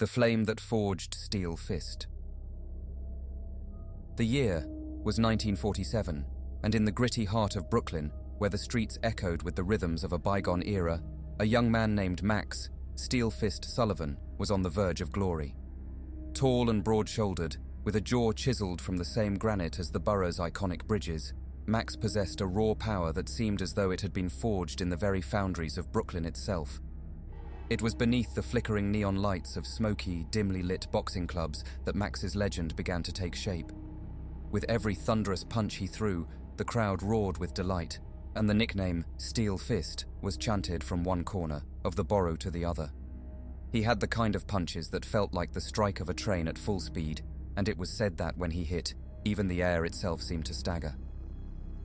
the flame that forged Steel Fist. The year was 1947, and in the gritty heart of Brooklyn, where the streets echoed with the rhythms of a bygone era, a young man named Max Steel Fist Sullivan was on the verge of glory. Tall and broad-shouldered, with a jaw chiseled from the same granite as the borough's iconic bridges, Max possessed a raw power that seemed as though it had been forged in the very foundries of Brooklyn itself. It was beneath the flickering neon lights of smoky, dimly lit boxing clubs that Max's legend began to take shape. With every thunderous punch he threw, the crowd roared with delight, and the nickname Steel Fist was chanted from one corner of the borough to the other. He had the kind of punches that felt like the strike of a train at full speed, and it was said that when he hit, even the air itself seemed to stagger.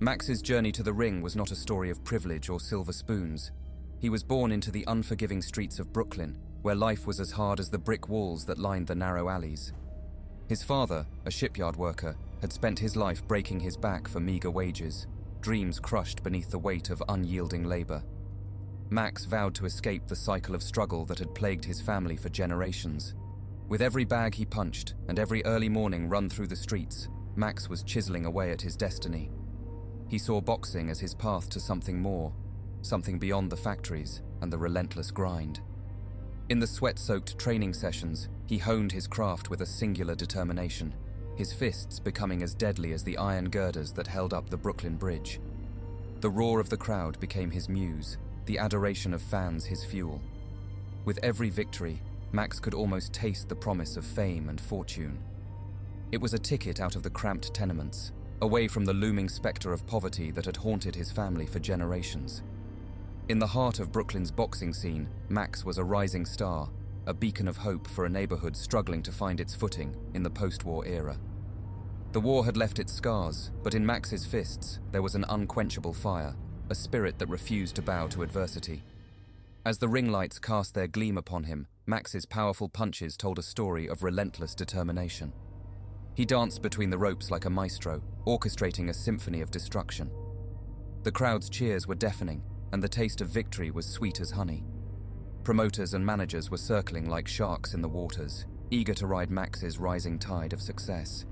Max's journey to the ring was not a story of privilege or silver spoons. He was born into the unforgiving streets of Brooklyn, where life was as hard as the brick walls that lined the narrow alleys. His father, a shipyard worker, had spent his life breaking his back for meager wages, dreams crushed beneath the weight of unyielding labor. Max vowed to escape the cycle of struggle that had plagued his family for generations. With every bag he punched and every early morning run through the streets, Max was chiseling away at his destiny. He saw boxing as his path to something more, something beyond the factories and the relentless grind. In the sweat-soaked training sessions, he honed his craft with a singular determination, his fists becoming as deadly as the iron girders that held up the Brooklyn Bridge. The roar of the crowd became his muse, the adoration of fans his fuel. With every victory, Max could almost taste the promise of fame and fortune. It was a ticket out of the cramped tenements, away from the looming specter of poverty that had haunted his family for generations. In the heart of Brooklyn's boxing scene, Max was a rising star, a beacon of hope for a neighborhood struggling to find its footing in the post-war era. The war had left its scars, but in Max's fists, there was an unquenchable fire, a spirit that refused to bow to adversity. As the ring lights cast their gleam upon him, Max's powerful punches told a story of relentless determination. He danced between the ropes like a maestro, orchestrating a symphony of destruction. The crowd's cheers were deafening, and the taste of victory was sweet as honey. Promoters and managers were circling like sharks in the waters, eager to ride Max's rising tide of success.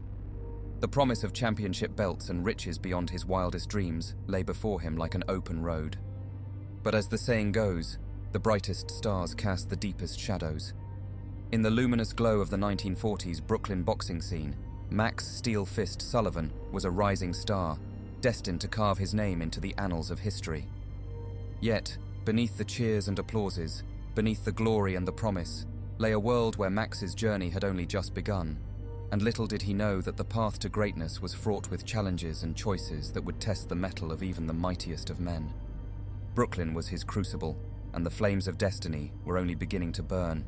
The promise of championship belts and riches beyond his wildest dreams lay before him like an open road. But as the saying goes, the brightest stars cast the deepest shadows. In the luminous glow of the 1940s Brooklyn boxing scene, Max Steel Fist Sullivan was a rising star, destined to carve his name into the annals of history. Yet, beneath the cheers and applauses, beneath the glory and the promise, lay a world where Max's journey had only just begun, and little did he know that the path to greatness was fraught with challenges and choices that would test the mettle of even the mightiest of men. Brooklyn was his crucible, and the flames of destiny were only beginning to burn.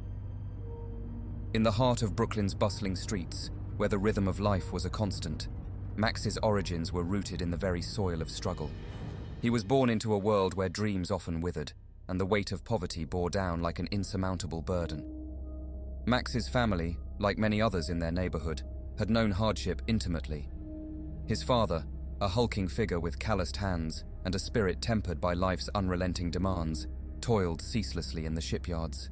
In the heart of Brooklyn's bustling streets, where the rhythm of life was a constant, Max's origins were rooted in the very soil of struggle. He was born into a world where dreams often withered, and the weight of poverty bore down like an insurmountable burden. Max's family, like many others in their neighborhood, had known hardship intimately. His father, a hulking figure with calloused hands and a spirit tempered by life's unrelenting demands, toiled ceaselessly in the shipyards.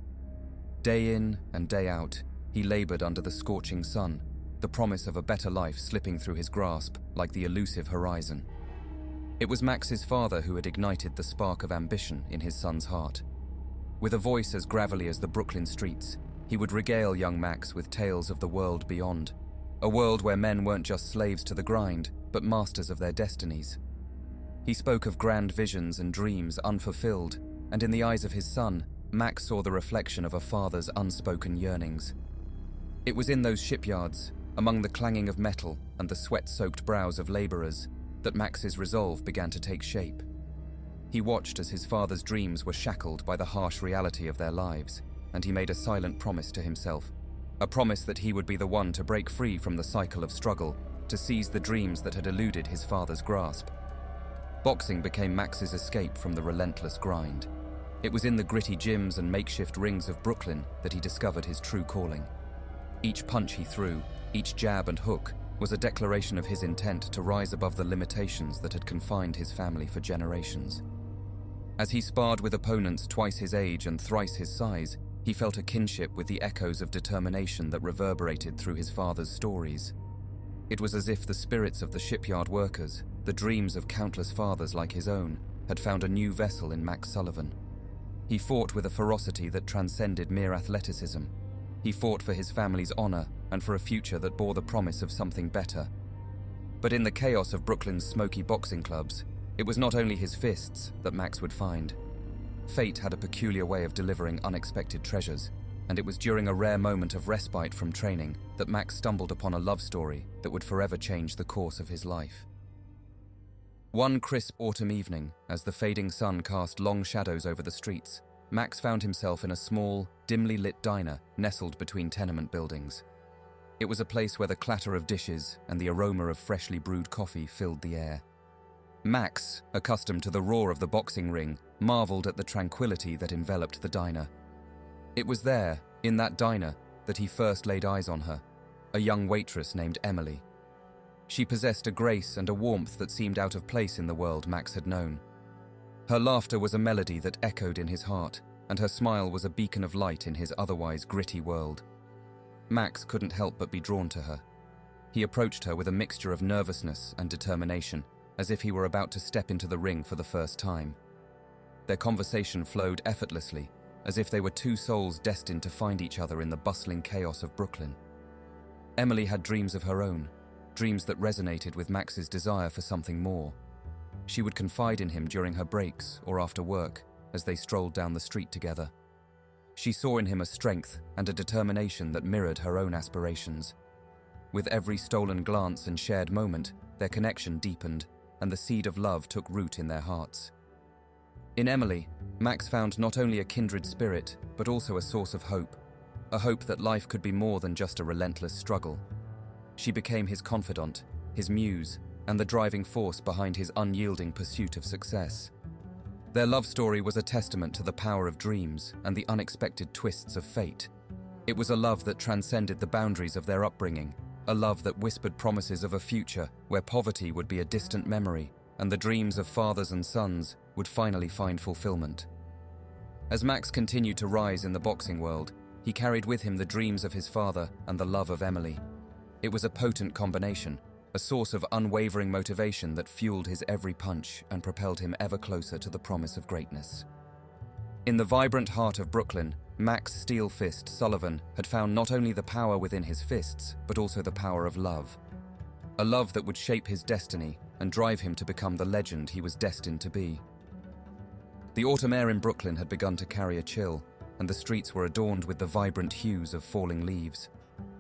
Day in and day out, he labored under the scorching sun, the promise of a better life slipping through his grasp like the elusive horizon. It was Max's father who had ignited the spark of ambition in his son's heart. With a voice as gravelly as the Brooklyn streets, he would regale young Max with tales of the world beyond, a world where men weren't just slaves to the grind, but masters of their destinies. He spoke of grand visions and dreams unfulfilled, and in the eyes of his son, Max saw the reflection of a father's unspoken yearnings. It was in those shipyards, among the clanging of metal and the sweat-soaked brows of laborers, that Max's resolve began to take shape. He watched as his father's dreams were shackled by the harsh reality of their lives, and he made a silent promise to himself, a promise that he would be the one to break free from the cycle of struggle, to seize the dreams that had eluded his father's grasp. Boxing became Max's escape from the relentless grind. It was in the gritty gyms and makeshift rings of Brooklyn that he discovered his true calling. Each punch he threw, each jab and hook, was a declaration of his intent to rise above the limitations that had confined his family for generations. As he sparred with opponents twice his age and thrice his size, He felt a kinship with the echoes of determination that reverberated through his father's stories. It was as if the spirits of the shipyard workers, the dreams of countless fathers like his own, had found a new vessel in Max Sullivan. He fought with a ferocity that transcended mere athleticism. He fought for his family's honor and for a future that bore the promise of something better. But in the chaos of Brooklyn's smoky boxing clubs, it was not only his fists that Max would find. Fate had a peculiar way of delivering unexpected treasures, and it was during a rare moment of respite from training that Max stumbled upon a love story that would forever change the course of his life. One crisp autumn evening, as the fading sun cast long shadows over the streets, Max found himself in a small, dimly lit diner nestled between tenement buildings. It was a place where the clatter of dishes and the aroma of freshly brewed coffee filled the air. Max, accustomed to the roar of the boxing ring, marveled at the tranquility that enveloped the diner. It was there, in that diner, that he first laid eyes on her, a young waitress named Emily. She possessed a grace and a warmth that seemed out of place in the world Max had known. Her laughter was a melody that echoed in his heart, and her smile was a beacon of light in his otherwise gritty world. Max couldn't help but be drawn to her. He approached her with a mixture of nervousness and determination, as if he were about to step into the ring for the first time. Their conversation flowed effortlessly, as if they were two souls destined to find each other in the bustling chaos of Brooklyn. Emily had dreams of her own, dreams that resonated with Max's desire for something more. She would confide in him during her breaks or after work as they strolled down the street together. She saw in him a strength and a determination that mirrored her own aspirations. With every stolen glance and shared moment, their connection deepened, and the seed of love took root in their hearts. In Emily, Max found not only a kindred spirit, but also a source of hope, a hope that life could be more than just a relentless struggle. She became his confidant, his muse, and the driving force behind his unyielding pursuit of success. Their love story was a testament to the power of dreams and the unexpected twists of fate. It was a love that transcended the boundaries of their upbringing, a love that whispered promises of a future where poverty would be a distant memory and the dreams of fathers and sons would finally find fulfillment. As Max continued to rise in the boxing world, he carried with him the dreams of his father and the love of Emily. It was a potent combination, a source of unwavering motivation that fueled his every punch and propelled him ever closer to the promise of greatness. In the vibrant heart of Brooklyn, Max Steel Fist Sullivan had found not only the power within his fists, but also the power of love. A love that would shape his destiny and drive him to become the legend he was destined to be. The autumn air in Brooklyn had begun to carry a chill, and the streets were adorned with the vibrant hues of falling leaves.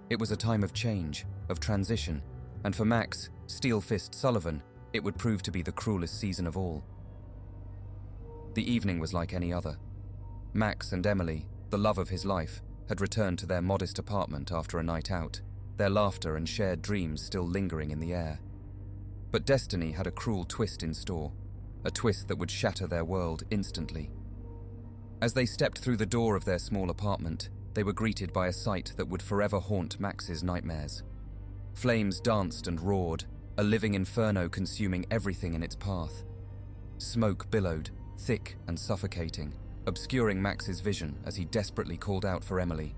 It was a time of change, of transition, and for Max Steel Fist Sullivan, it would prove to be the cruelest season of all. The evening was like any other. Max and Emily, the love of his life, had returned to their modest apartment after a night out, their laughter and shared dreams still lingering in the air. But destiny had a cruel twist in store, a twist that would shatter their world instantly. As they stepped through the door of their small apartment, they were greeted by a sight that would forever haunt Max's nightmares. Flames danced and roared, a living inferno consuming everything in its path. Smoke billowed, thick and suffocating, obscuring Max's vision as he desperately called out for Emily.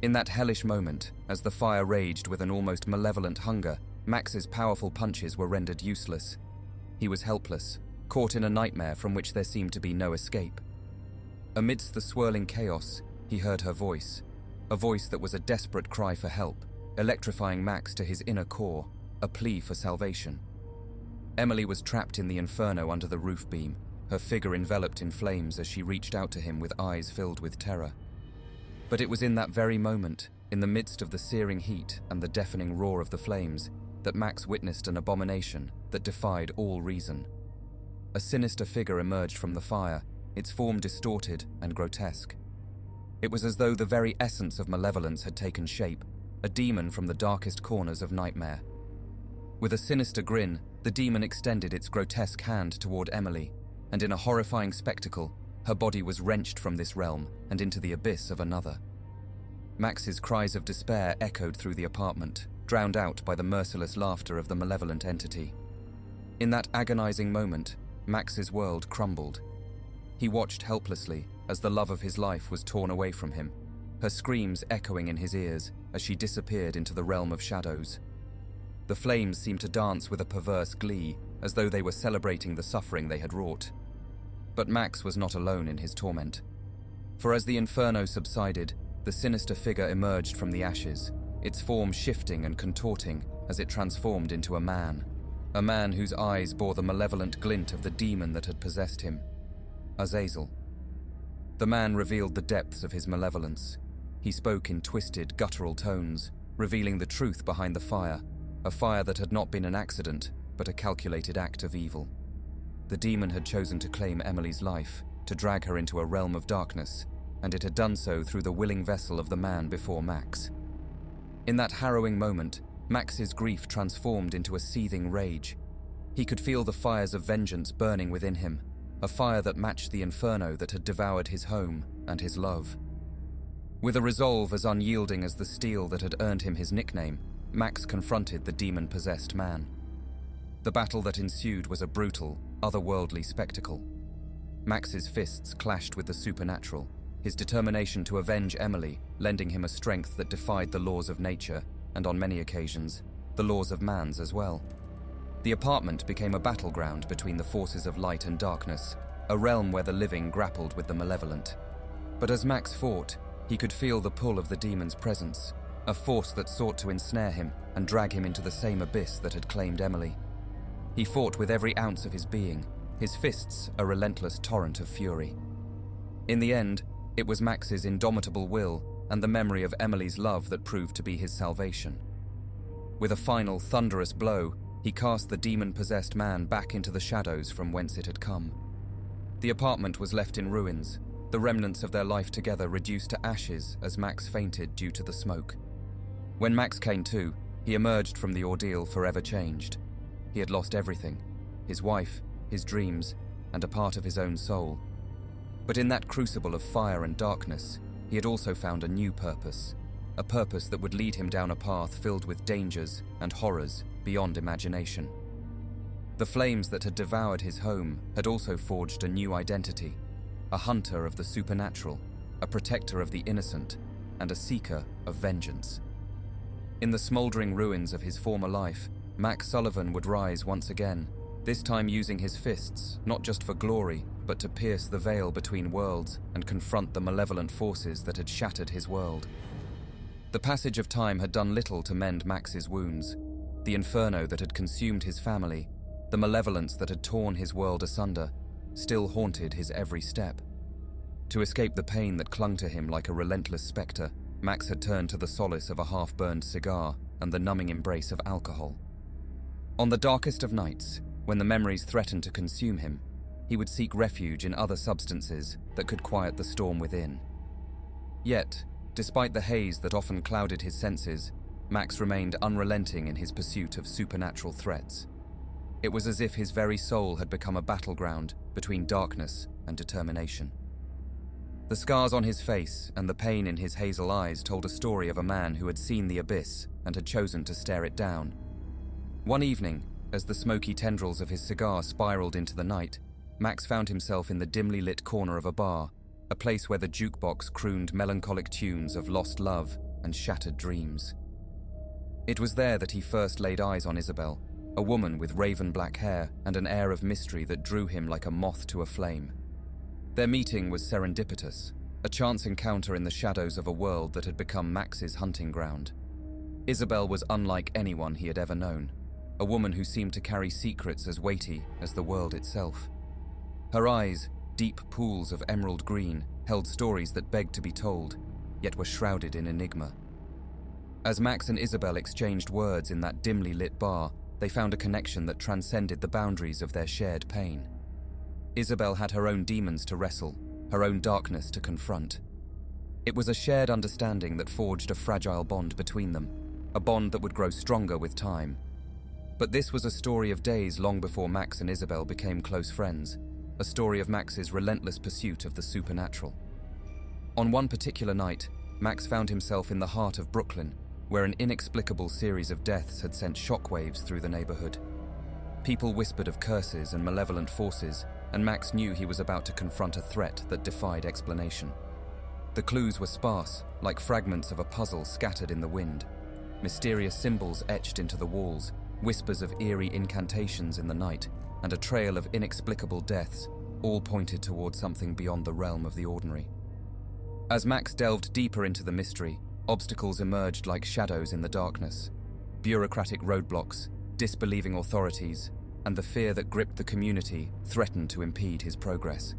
In that hellish moment, as the fire raged with an almost malevolent hunger, Max's powerful punches were rendered useless. He was helpless, caught in a nightmare from which there seemed to be no escape. Amidst the swirling chaos, he heard her voice, a voice that was a desperate cry for help, electrifying Max to his inner core, a plea for salvation. Emily was trapped in the inferno under the roof beam, her figure enveloped in flames as she reached out to him with eyes filled with terror. But it was in that very moment, in the midst of the searing heat and the deafening roar of the flames, that Max witnessed an abomination that defied all reason. A sinister figure emerged from the fire, its form distorted and grotesque. It was as though the very essence of malevolence had taken shape, a demon from the darkest corners of nightmare. With a sinister grin, the demon extended its grotesque hand toward Emily, and in a horrifying spectacle, her body was wrenched from this realm and into the abyss of another. Max's cries of despair echoed through the apartment, drowned out by the merciless laughter of the malevolent entity. In that agonizing moment, Max's world crumbled. He watched helplessly as the love of his life was torn away from him, her screams echoing in his ears as she disappeared into the realm of shadows. The flames seemed to dance with a perverse glee, as though they were celebrating the suffering they had wrought. But Max was not alone in his torment. For as the inferno subsided, the sinister figure emerged from the ashes, its form shifting and contorting as it transformed into a man whose eyes bore the malevolent glint of the demon that had possessed him, Azazel. The man revealed the depths of his malevolence. He spoke in twisted, guttural tones, revealing the truth behind the fire, a fire that had not been an accident, but a calculated act of evil. The demon had chosen to claim Emily's life, to drag her into a realm of darkness, and it had done so through the willing vessel of the man before Max. In that harrowing moment, Max's grief transformed into a seething rage. He could feel the fires of vengeance burning within him, a fire that matched the inferno that had devoured his home and his love. With a resolve as unyielding as the steel that had earned him his nickname, Max confronted the demon-possessed man. The battle that ensued was a brutal, otherworldly spectacle. Max's fists clashed with the supernatural, his determination to avenge Emily lending him a strength that defied the laws of nature, and on many occasions, the laws of man's as well. The apartment became a battleground between the forces of light and darkness, a realm where the living grappled with the malevolent. But as Max fought, he could feel the pull of the demon's presence, a force that sought to ensnare him and drag him into the same abyss that had claimed Emily. He fought with every ounce of his being, his fists a relentless torrent of fury. In the end, it was Max's indomitable will and the memory of Emily's love that proved to be his salvation. With a final, thunderous blow, he cast the demon-possessed man back into the shadows from whence it had come. The apartment was left in ruins, the remnants of their life together reduced to ashes as Max fainted due to the smoke. When Max came to, he emerged from the ordeal forever changed. He had lost everything: his wife, his dreams, and a part of his own soul. But in that crucible of fire and darkness, he had also found a new purpose, a purpose that would lead him down a path filled with dangers and horrors beyond imagination. The flames that had devoured his home had also forged a new identity, a hunter of the supernatural, a protector of the innocent, and a seeker of vengeance. In the smouldering ruins of his former life, Max Sullivan would rise once again, this time using his fists, not just for glory, but to pierce the veil between worlds and confront the malevolent forces that had shattered his world. The passage of time had done little to mend Max's wounds. The inferno that had consumed his family, the malevolence that had torn his world asunder, still haunted his every step. To escape the pain that clung to him like a relentless spectre, Max had turned to the solace of a half-burned cigar and the numbing embrace of alcohol. On the darkest of nights, when the memories threatened to consume him, he would seek refuge in other substances that could quiet the storm within. Yet, despite the haze that often clouded his senses, Max remained unrelenting in his pursuit of supernatural threats. It was as if his very soul had become a battleground between darkness and determination. The scars on his face and the pain in his hazel eyes told a story of a man who had seen the abyss and had chosen to stare it down. One evening, as the smoky tendrils of his cigar spiraled into the night, Max found himself in the dimly lit corner of a bar, a place where the jukebox crooned melancholic tunes of lost love and shattered dreams. It was there that he first laid eyes on Isabel, a woman with raven black hair and an air of mystery that drew him like a moth to a flame. Their meeting was serendipitous, a chance encounter in the shadows of a world that had become Max's hunting ground. Isabel was unlike anyone he had ever known, a woman who seemed to carry secrets as weighty as the world itself. Her eyes, deep pools of emerald green, held stories that begged to be told, yet were shrouded in enigma. As Max and Isabel exchanged words in that dimly lit bar, they found a connection that transcended the boundaries of their shared pain. Isabel had her own demons to wrestle, her own darkness to confront. It was a shared understanding that forged a fragile bond between them, a bond that would grow stronger with time. But this was a story of days long before Max and Isabel became close friends, a story of Max's relentless pursuit of the supernatural. On one particular night, Max found himself in the heart of Brooklyn, where an inexplicable series of deaths had sent shockwaves through the neighborhood. People whispered of curses and malevolent forces, and Max knew he was about to confront a threat that defied explanation. The clues were sparse, like fragments of a puzzle scattered in the wind. Mysterious symbols etched into the walls, whispers of eerie incantations in the night, and a trail of inexplicable deaths, all pointed toward something beyond the realm of the ordinary. As Max delved deeper into the mystery, obstacles emerged like shadows in the darkness. Bureaucratic roadblocks, disbelieving authorities, and the fear that gripped the community threatened to impede his progress.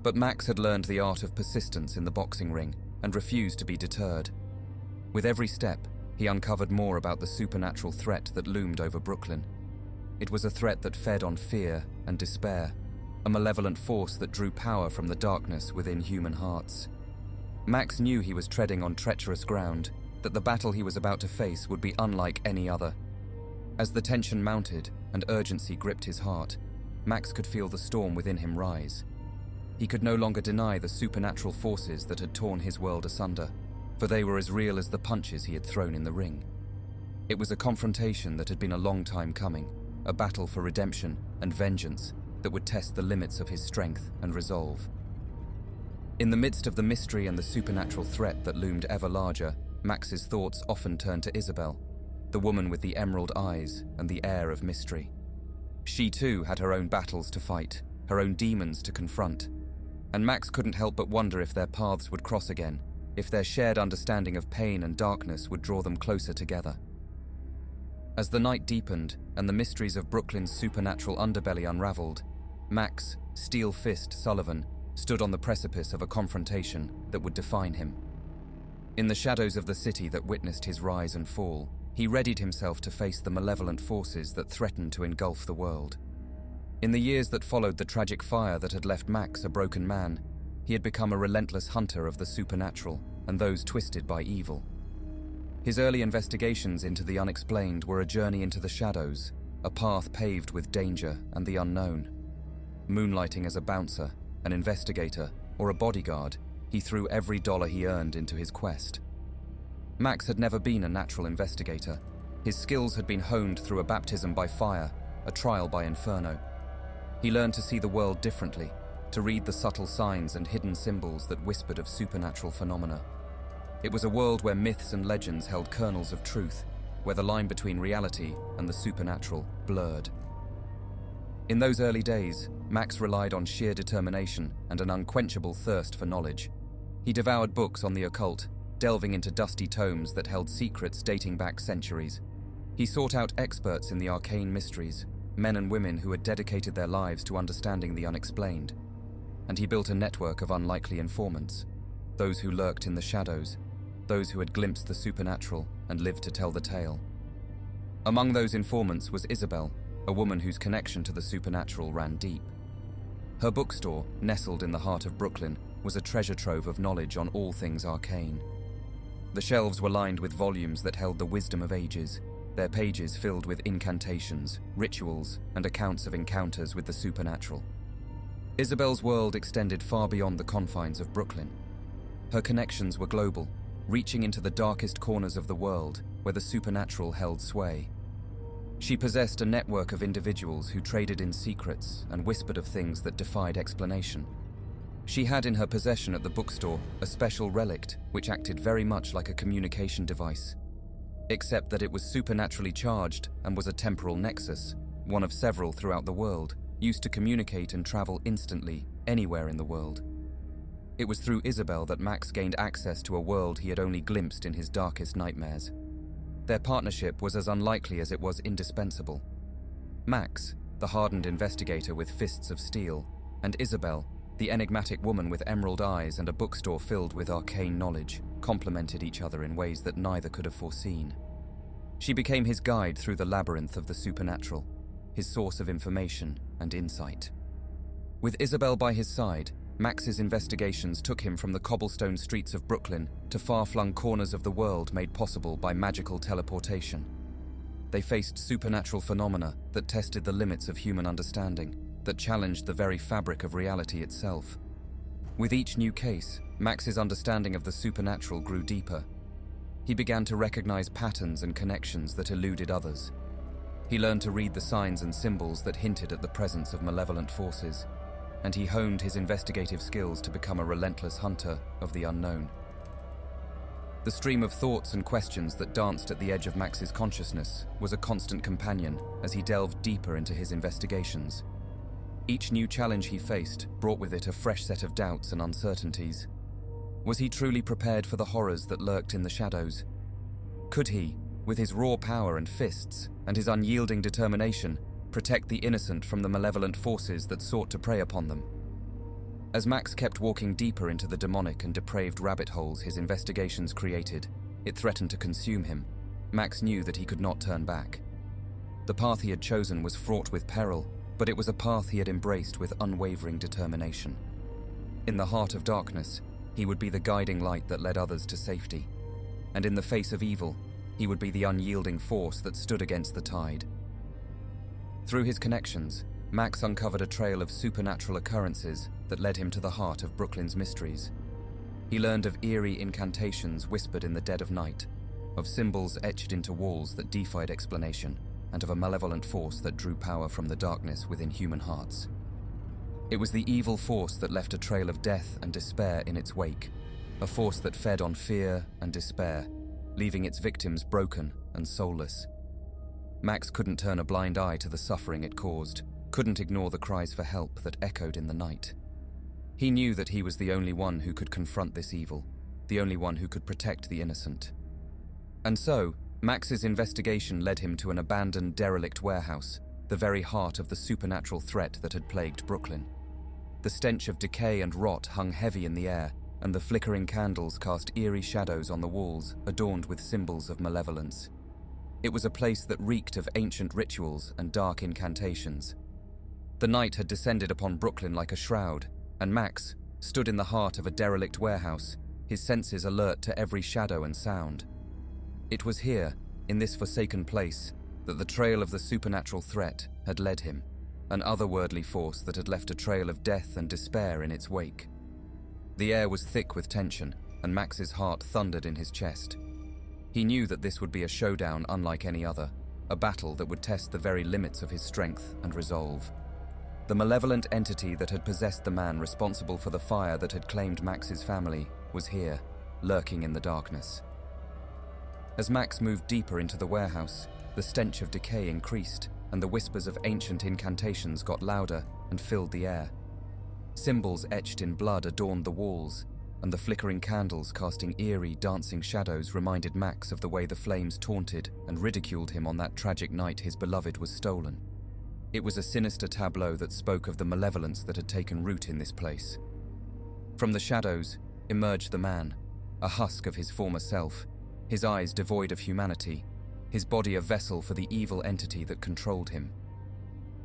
But Max had learned the art of persistence in the boxing ring and refused to be deterred. With every step, he uncovered more about the supernatural threat that loomed over Brooklyn. It was a threat that fed on fear and despair, a malevolent force that drew power from the darkness within human hearts. Max knew he was treading on treacherous ground, that the battle he was about to face would be unlike any other. As the tension mounted and urgency gripped his heart, Max could feel the storm within him rise. He could no longer deny the supernatural forces that had torn his world asunder, for they were as real as the punches he had thrown in the ring. It was a confrontation that had been a long time coming, a battle for redemption and vengeance that would test the limits of his strength and resolve. In the midst of the mystery and the supernatural threat that loomed ever larger, Max's thoughts often turned to Isabel, the woman with the emerald eyes and the air of mystery. She too had her own battles to fight, her own demons to confront, and Max couldn't help but wonder if their paths would cross again, if their shared understanding of pain and darkness would draw them closer together. As the night deepened and the mysteries of Brooklyn's supernatural underbelly unraveled, Max, Steel Fist Sullivan, stood on the precipice of a confrontation that would define him. In the shadows of the city that witnessed his rise and fall, he readied himself to face the malevolent forces that threatened to engulf the world. In the years that followed the tragic fire that had left Max a broken man, he had become a relentless hunter of the supernatural and those twisted by evil. His early investigations into the unexplained were a journey into the shadows, a path paved with danger and the unknown. Moonlighting as a bouncer, an investigator, or a bodyguard, he threw every dollar he earned into his quest. Max had never been a natural investigator. His skills had been honed through a baptism by fire, a trial by inferno. He learned to see the world differently, to read the subtle signs and hidden symbols that whispered of supernatural phenomena. It was a world where myths and legends held kernels of truth, where the line between reality and the supernatural blurred. In those early days, Max relied on sheer determination and an unquenchable thirst for knowledge. He devoured books on the occult, delving into dusty tomes that held secrets dating back centuries. He sought out experts in the arcane mysteries, men and women who had dedicated their lives to understanding the unexplained. And he built a network of unlikely informants, those who lurked in the shadows, those who had glimpsed the supernatural and lived to tell the tale. Among those informants was Isabel, a woman whose connection to the supernatural ran deep. Her bookstore, nestled in the heart of Brooklyn, was a treasure trove of knowledge on all things arcane. The shelves were lined with volumes that held the wisdom of ages, their pages filled with incantations, rituals, and accounts of encounters with the supernatural. Isabel's world extended far beyond the confines of Brooklyn. Her connections were global, reaching into the darkest corners of the world where the supernatural held sway. She possessed a network of individuals who traded in secrets and whispered of things that defied explanation. She had in her possession at the bookstore a special relic which acted very much like a communication device, except that it was supernaturally charged and was a temporal nexus, one of several throughout the world, used to communicate and travel instantly anywhere in the world. It was through Isabel that Max gained access to a world he had only glimpsed in his darkest nightmares. Their partnership was as unlikely as it was indispensable. Max, the hardened investigator with fists of steel, and Isabel, the enigmatic woman with emerald eyes and a bookstore filled with arcane knowledge, complemented each other in ways that neither could have foreseen. She became his guide through the labyrinth of the supernatural, his source of information and insight. With Isabel by his side, Max's investigations took him from the cobblestone streets of Brooklyn to far-flung corners of the world made possible by magical teleportation. They faced supernatural phenomena that tested the limits of human understanding, that challenged the very fabric of reality itself. With each new case, Max's understanding of the supernatural grew deeper. He began to recognize patterns and connections that eluded others. He learned to read the signs and symbols that hinted at the presence of malevolent forces. and he honed his investigative skills to become a relentless hunter of the unknown. The stream of thoughts and questions that danced at the edge of Max's consciousness was a constant companion as he delved deeper into his investigations. Each new challenge he faced brought with it a fresh set of doubts and uncertainties. Was he truly prepared for the horrors that lurked in the shadows? Could he, with his raw power and fists and his unyielding determination, protect the innocent from the malevolent forces that sought to prey upon them? As Max kept walking deeper into the demonic and depraved rabbit holes his investigations created, it threatened to consume him. Max knew that he could not turn back. The path he had chosen was fraught with peril, but it was a path he had embraced with unwavering determination. In the heart of darkness, he would be the guiding light that led others to safety. And in the face of evil, he would be the unyielding force that stood against the tide. Through his connections, Max uncovered a trail of supernatural occurrences that led him to the heart of Brooklyn's mysteries. He learned of eerie incantations whispered in the dead of night, of symbols etched into walls that defied explanation, and of a malevolent force that drew power from the darkness within human hearts. It was the evil force that left a trail of death and despair in its wake, a force that fed on fear and despair, leaving its victims broken and soulless. Max couldn't turn a blind eye to the suffering it caused, couldn't ignore the cries for help that echoed in the night. He knew that he was the only one who could confront this evil, the only one who could protect the innocent. And so, Max's investigation led him to an abandoned derelict warehouse, the very heart of the supernatural threat that had plagued Brooklyn. The stench of decay and rot hung heavy in the air, and the flickering candles cast eerie shadows on the walls, adorned with symbols of malevolence. It was a place that reeked of ancient rituals and dark incantations. The night had descended upon Brooklyn like a shroud, and Max stood in the heart of a derelict warehouse, his senses alert to every shadow and sound. It was here, in this forsaken place, that the trail of the supernatural threat had led him, an otherworldly force that had left a trail of death and despair in its wake. The air was thick with tension, and Max's heart thundered in his chest. He knew that this would be a showdown unlike any other, a battle that would test the very limits of his strength and resolve. The malevolent entity that had possessed the man responsible for the fire that had claimed Max's family was here, lurking in the darkness. As Max moved deeper into the warehouse, the stench of decay increased, and the whispers of ancient incantations got louder and filled the air. Symbols etched in blood adorned the walls, and the flickering candles casting eerie, dancing shadows reminded Max of the way the flames taunted and ridiculed him on that tragic night his beloved was stolen. It was a sinister tableau that spoke of the malevolence that had taken root in this place. From the shadows emerged the man, a husk of his former self, his eyes devoid of humanity, his body a vessel for the evil entity that controlled him.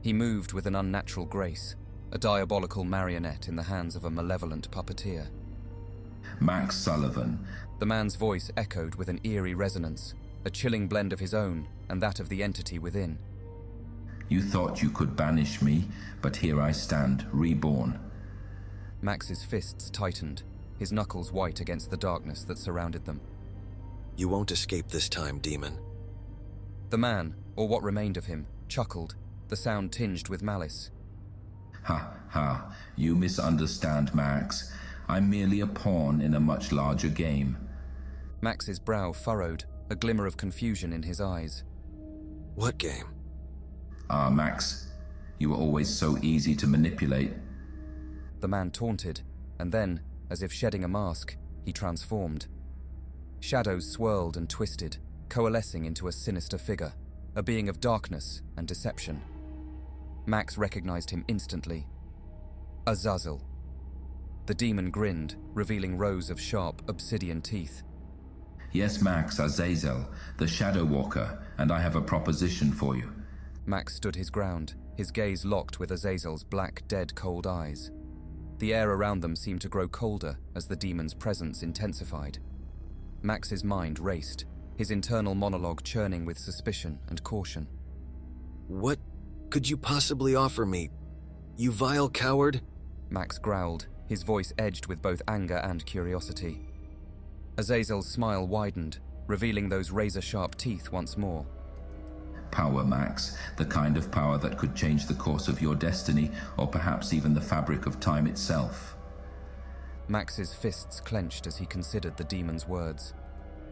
He moved with an unnatural grace, a diabolical marionette in the hands of a malevolent puppeteer. Max Sullivan. The man's voice echoed with an eerie resonance, a chilling blend of his own and that of the entity within. You thought you could banish me, but here I stand, reborn. Max's fists tightened, his knuckles white against the darkness that surrounded them. You won't escape this time, demon. The man, or what remained of him, chuckled, the sound tinged with malice. Ha ha, you misunderstand, Max. I'm merely a pawn in a much larger game. Max's brow furrowed, a glimmer of confusion in his eyes. What game? Ah, Max, you were always so easy to manipulate. The man taunted, and then, as if shedding a mask, he transformed. Shadows swirled and twisted, coalescing into a sinister figure, a being of darkness and deception. Max recognized him instantly. Azazel. The demon grinned, revealing rows of sharp obsidian teeth. Yes, Max, Azazel, the Shadow Walker, and I have a proposition for you. Max stood his ground, his gaze locked with Azazel's black, dead, cold eyes. The air around them seemed to grow colder as the demon's presence intensified. Max's mind raced, his internal monologue churning with suspicion and caution. What could you possibly offer me, you vile coward? Max growled, his voice edged with both anger and curiosity. Azazel's smile widened, revealing those razor-sharp teeth once more. Power, Max, the kind of power that could change the course of your destiny, or perhaps even the fabric of time itself. Max's fists clenched as he considered the demon's words.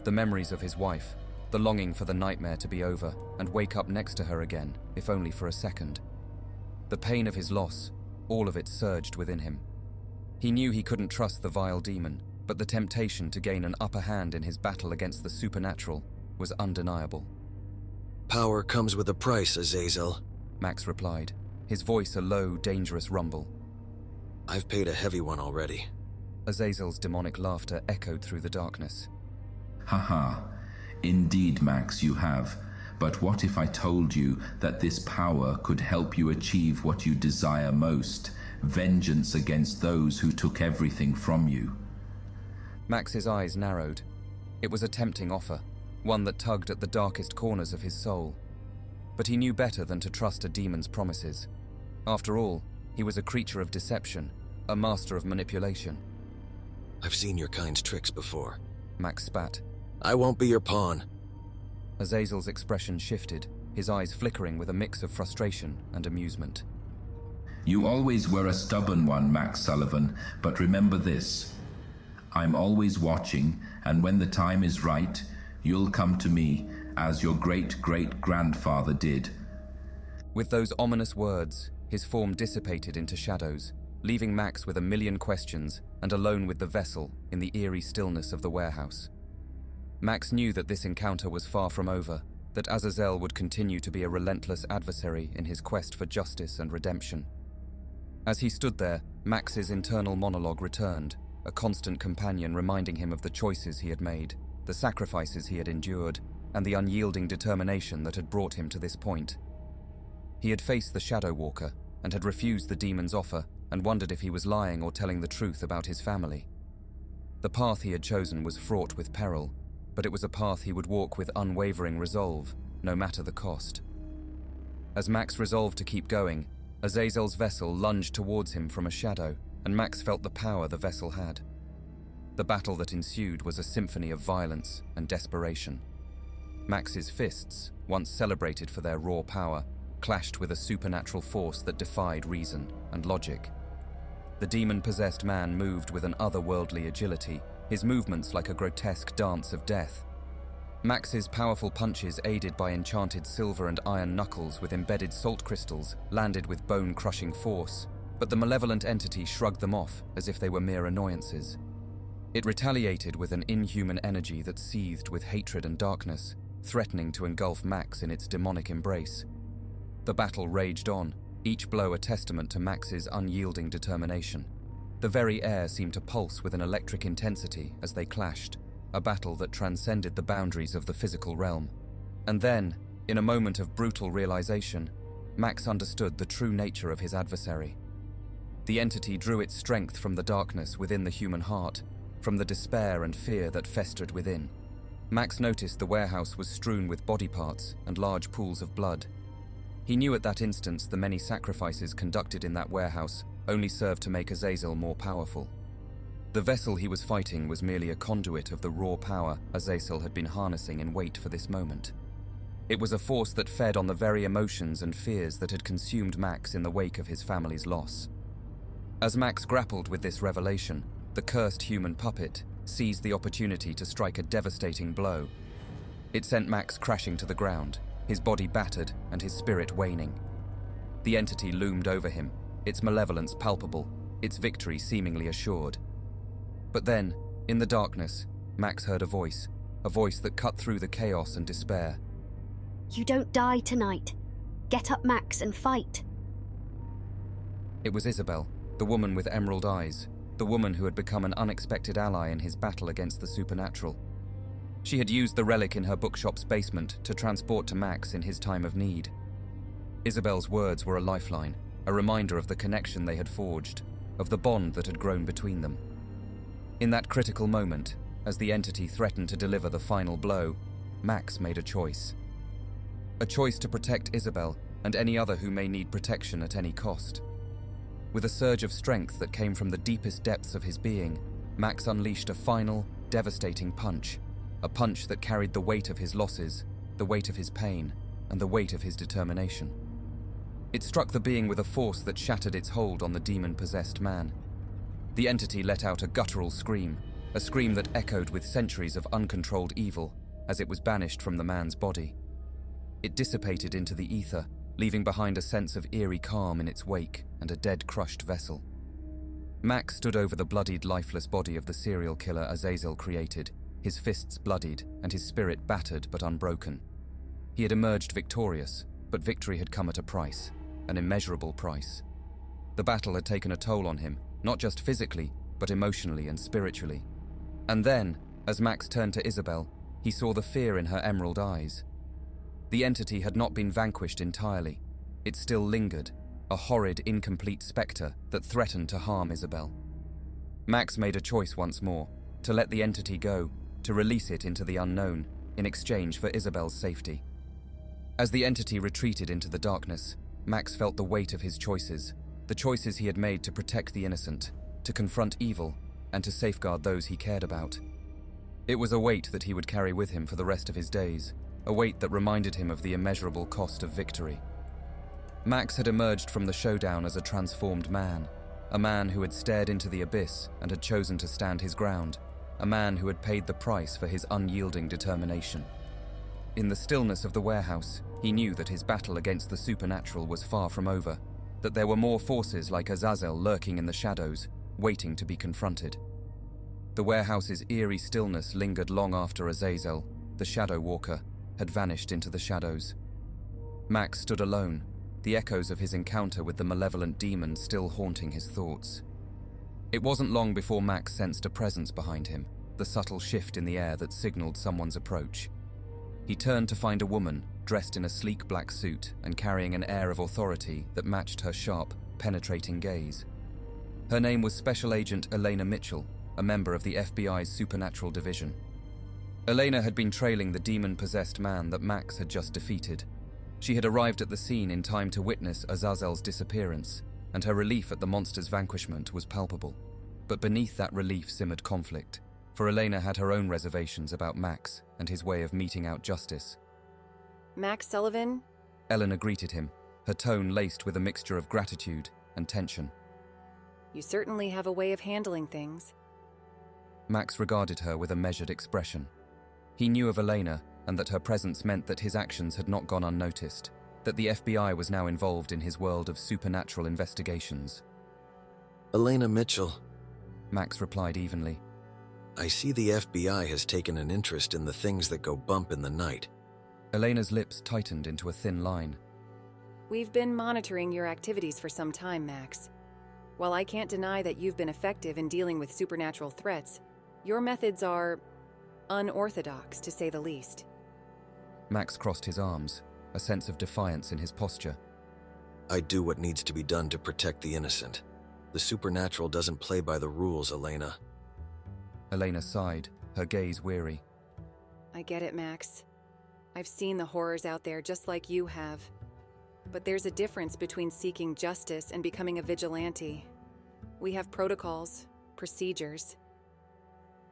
The memories of his wife, the longing for the nightmare to be over and wake up next to her again, if only for a second. The pain of his loss, all of it surged within him. He knew he couldn't trust the vile demon, but the temptation to gain an upper hand in his battle against the supernatural was undeniable. Power comes with a price, Azazel, Max replied, his voice a low, dangerous rumble. I've paid a heavy one already. Azazel's demonic laughter echoed through the darkness. Haha, indeed, Max, you have. But what if I told you that this power could help you achieve what you desire most, vengeance against those who took everything from you? Max's eyes narrowed. It was a tempting offer, one that tugged at the darkest corners of his soul. But he knew better than to trust a demon's promises. After all, he was a creature of deception, a master of manipulation. I've seen your kind's tricks before. Max spat. I won't be your pawn. Azazel's expression shifted, his eyes flickering with a mix of frustration and amusement. You always were a stubborn one, Max Sullivan, but remember this. I'm always watching, and when the time is right, you'll come to me, as your great-great-grandfather did. With those ominous words, his form dissipated into shadows, leaving Max with a million questions and alone with the vessel in the eerie stillness of the warehouse. Max knew that this encounter was far from over, that Azazel would continue to be a relentless adversary in his quest for justice and redemption. As he stood there, Max's internal monologue returned, a constant companion reminding him of the choices he had made, the sacrifices he had endured, and the unyielding determination that had brought him to this point. He had faced the Shadow Walker and had refused the demon's offer and wondered if he was lying or telling the truth about his family. The path he had chosen was fraught with peril, but it was a path he would walk with unwavering resolve, no matter the cost. As Max resolved to keep going, Azazel's vessel lunged towards him from a shadow, and Max felt the power the vessel had. The battle that ensued was a symphony of violence and desperation. Max's fists, once celebrated for their raw power, clashed with a supernatural force that defied reason and logic. The demon-possessed man moved with an otherworldly agility, his movements like a grotesque dance of death. Max's powerful punches, aided by enchanted silver and iron knuckles with embedded salt crystals, landed with bone-crushing force, but the malevolent entity shrugged them off as if they were mere annoyances. It retaliated with an inhuman energy that seethed with hatred and darkness, threatening to engulf Max in its demonic embrace. The battle raged on, each blow a testament to Max's unyielding determination. The very air seemed to pulse with an electric intensity as they clashed, a battle that transcended the boundaries of the physical realm. And then, in a moment of brutal realization, Max understood the true nature of his adversary. The entity drew its strength from the darkness within the human heart, from the despair and fear that festered within. Max noticed the warehouse was strewn with body parts and large pools of blood. He knew at that instant the many sacrifices conducted in that warehouse only served to make Azazel more powerful. The vessel he was fighting was merely a conduit of the raw power Azazel had been harnessing in wait for this moment. It was a force that fed on the very emotions and fears that had consumed Max in the wake of his family's loss. As Max grappled with this revelation, the cursed human puppet seized the opportunity to strike a devastating blow. It sent Max crashing to the ground, his body battered and his spirit waning. The entity loomed over him, its malevolence palpable, its victory seemingly assured. But then, in the darkness, Max heard a voice that cut through the chaos and despair. You don't die tonight. Get up, Max, and fight. It was Isabel, the woman with emerald eyes, the woman who had become an unexpected ally in his battle against the supernatural. She had used the relic in her bookshop's basement to transport to Max in his time of need. Isabel's words were a lifeline, a reminder of the connection they had forged, of the bond that had grown between them. In that critical moment, as the entity threatened to deliver the final blow, Max made a choice. A choice to protect Isabel and any other who may need protection at any cost. With a surge of strength that came from the deepest depths of his being, Max unleashed a final, devastating punch, a punch that carried the weight of his losses, the weight of his pain, and the weight of his determination. It struck the being with a force that shattered its hold on the demon-possessed man. The entity let out a guttural scream, a scream that echoed with centuries of uncontrolled evil as it was banished from the man's body. It dissipated into the ether, leaving behind a sense of eerie calm in its wake and a dead, crushed vessel. Max stood over the bloodied, lifeless body of the serial killer Azazel created, his fists bloodied and his spirit battered but unbroken. He had emerged victorious, but victory had come at a price, an immeasurable price. The battle had taken a toll on him, not just physically, but emotionally and spiritually. And then, as Max turned to Isabel, he saw the fear in her emerald eyes. The entity had not been vanquished entirely. It still lingered, a horrid, incomplete spectre that threatened to harm Isabel. Max made a choice once more, to let the entity go, to release it into the unknown, in exchange for Isabel's safety. As the entity retreated into the darkness, Max felt the weight of his choices, the choices he had made to protect the innocent, to confront evil, and to safeguard those he cared about. It was a weight that he would carry with him for the rest of his days, a weight that reminded him of the immeasurable cost of victory. Max had emerged from the showdown as a transformed man, a man who had stared into the abyss and had chosen to stand his ground, a man who had paid the price for his unyielding determination. In the stillness of the warehouse, he knew that his battle against the supernatural was far from over, that there were more forces like Azazel lurking in the shadows, waiting to be confronted. The warehouse's eerie stillness lingered long after Azazel, the Shadow Walker, had vanished into the shadows. Max stood alone, the echoes of his encounter with the malevolent demon still haunting his thoughts. It wasn't long before Max sensed a presence behind him, the subtle shift in the air that signaled someone's approach. He turned to find a woman, dressed in a sleek black suit and carrying an air of authority that matched her sharp, penetrating gaze. Her name was Special Agent Elena Mitchell, a member of the FBI's Supernatural Division. Elena had been trailing the demon-possessed man that Max had just defeated. She had arrived at the scene in time to witness Azazel's disappearance, and her relief at the monster's vanquishment was palpable. But beneath that relief simmered conflict, for Elena had her own reservations about Max and his way of meting out justice. Max Sullivan? Eleanor greeted him, her tone laced with a mixture of gratitude and tension. You certainly have a way of handling things. Max regarded her with a measured expression. He knew of Elena and that her presence meant that his actions had not gone unnoticed, that the FBI was now involved in his world of supernatural investigations. Elena Mitchell. Max replied evenly. I see the FBI has taken an interest in the things that go bump in the night. Elena's lips tightened into a thin line. We've been monitoring your activities for some time, Max. While I can't deny that you've been effective in dealing with supernatural threats, your methods are unorthodox, to say the least. Max crossed his arms, a sense of defiance in his posture. I do what needs to be done to protect the innocent. The supernatural doesn't play by the rules, Elena. Elena sighed, her gaze weary. I get it, Max. I've seen the horrors out there just like you have. But there's a difference between seeking justice and becoming a vigilante. We have protocols, procedures.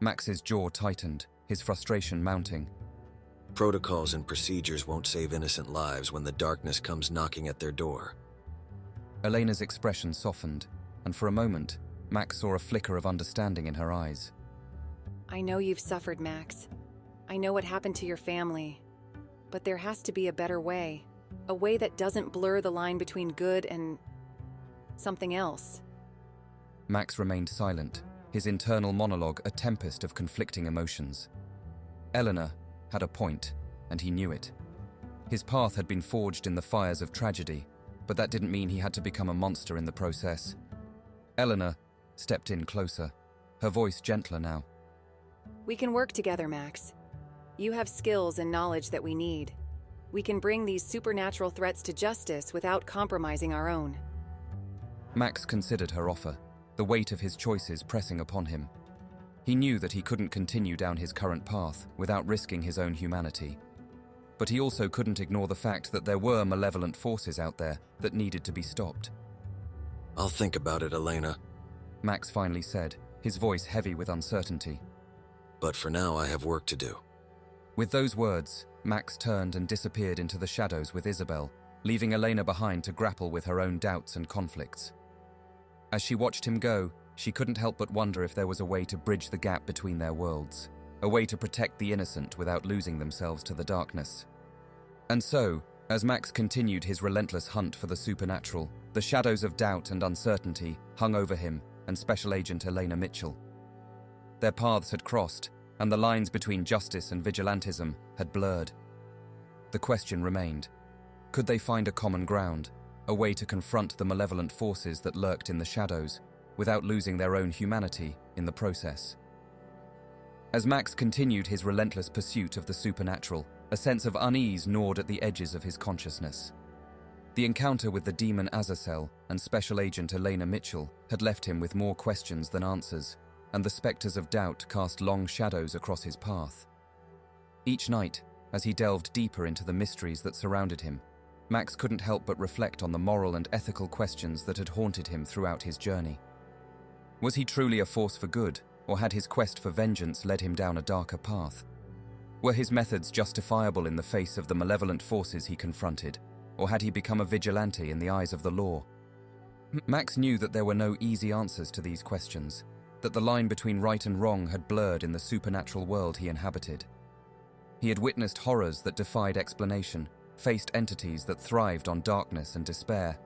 Max's jaw tightened, his frustration mounting. Protocols and procedures won't save innocent lives when the darkness comes knocking at their door. Elena's expression softened, and for a moment, Max saw a flicker of understanding in her eyes. I know you've suffered, Max. I know what happened to your family. But there has to be a better way. A way that doesn't blur the line between good and something else. Max remained silent, his internal monologue a tempest of conflicting emotions. Eleanor had a point, and he knew it. His path had been forged in the fires of tragedy, but that didn't mean he had to become a monster in the process. Eleanor stepped in closer, her voice gentler now. We can work together, Max. You have skills and knowledge that we need. We can bring these supernatural threats to justice without compromising our own. Max considered her offer, the weight of his choices pressing upon him. He knew that he couldn't continue down his current path without risking his own humanity. But he also couldn't ignore the fact that there were malevolent forces out there that needed to be stopped. I'll think about it, Elena. Max finally said, his voice heavy with uncertainty. But for now, I have work to do. With those words, Max turned and disappeared into the shadows with Isabel, leaving Elena behind to grapple with her own doubts and conflicts. As she watched him go, she couldn't help but wonder if there was a way to bridge the gap between their worlds, a way to protect the innocent without losing themselves to the darkness. And so, as Max continued his relentless hunt for the supernatural, the shadows of doubt and uncertainty hung over him and Special Agent Elena Mitchell. Their paths had crossed, and the lines between justice and vigilantism had blurred. The question remained: could they find a common ground, a way to confront the malevolent forces that lurked in the shadows, without losing their own humanity in the process? As Max continued his relentless pursuit of the supernatural, a sense of unease gnawed at the edges of his consciousness. The encounter with the demon Azazel and Special Agent Elena Mitchell had left him with more questions than answers, and the specters of doubt cast long shadows across his path. Each night, as he delved deeper into the mysteries that surrounded him, Max couldn't help but reflect on the moral and ethical questions that had haunted him throughout his journey. Was he truly a force for good, or had his quest for vengeance led him down a darker path? Were his methods justifiable in the face of the malevolent forces he confronted, or had he become a vigilante in the eyes of the law? Max knew that there were no easy answers to these questions, that the line between right and wrong had blurred in the supernatural world he inhabited. He had witnessed horrors that defied explanation, faced entities that thrived on darkness and despair,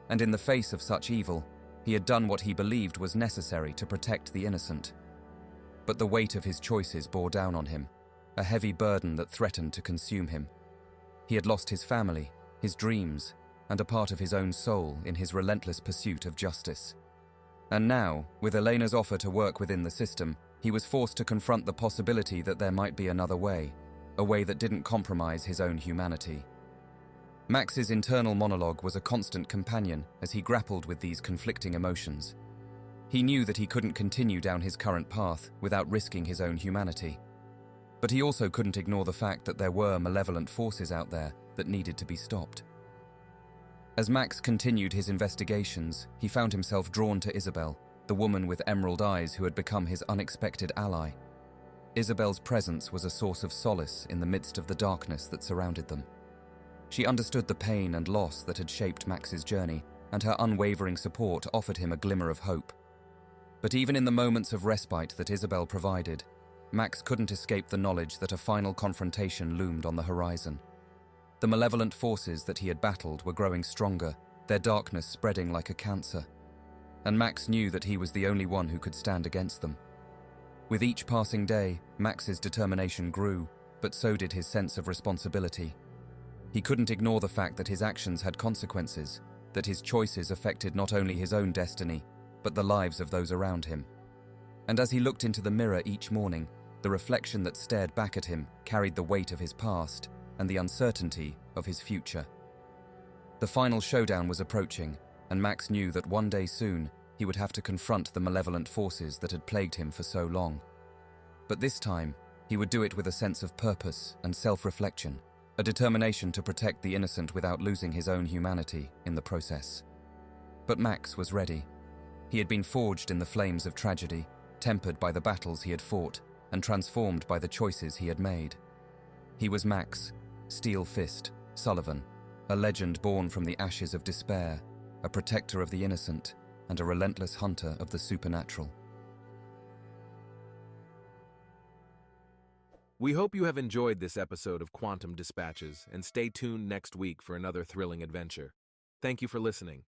and in the face of such evil, he had done what he believed was necessary to protect the innocent. But the weight of his choices bore down on him, a heavy burden that threatened to consume him. He had lost his family, his dreams, and a part of his own soul in his relentless pursuit of justice. And now, with Elena's offer to work within the system, he was forced to confront the possibility that there might be another way, a way that didn't compromise his own humanity. Max's internal monologue was a constant companion as he grappled with these conflicting emotions. He knew that he couldn't continue down his current path without risking his own humanity. But he also couldn't ignore the fact that there were malevolent forces out there that needed to be stopped. As Max continued his investigations, he found himself drawn to Isabel, the woman with emerald eyes who had become his unexpected ally. Isabel's presence was a source of solace in the midst of the darkness that surrounded them. She understood the pain and loss that had shaped Max's journey, and her unwavering support offered him a glimmer of hope. But even in the moments of respite that Isabel provided, Max couldn't escape the knowledge that a final confrontation loomed on the horizon. The malevolent forces that he had battled were growing stronger, their darkness spreading like a cancer. And Max knew that he was the only one who could stand against them. With each passing day, Max's determination grew, but so did his sense of responsibility. He couldn't ignore the fact that his actions had consequences, that his choices affected not only his own destiny, but the lives of those around him. And as he looked into the mirror each morning, the reflection that stared back at him carried the weight of his past and the uncertainty of his future. The final showdown was approaching, and Max knew that one day soon he would have to confront the malevolent forces that had plagued him for so long. But this time, he would do it with a sense of purpose and self-reflection, a determination to protect the innocent without losing his own humanity in the process. But Max was ready. He had been forged in the flames of tragedy, tempered by the battles he had fought, and transformed by the choices he had made. He was Max, Steel Fist, Sullivan, a legend born from the ashes of despair, a protector of the innocent, and a relentless hunter of the supernatural. We hope you have enjoyed this episode of Quantum Dispatches and stay tuned next week for another thrilling adventure. Thank you for listening.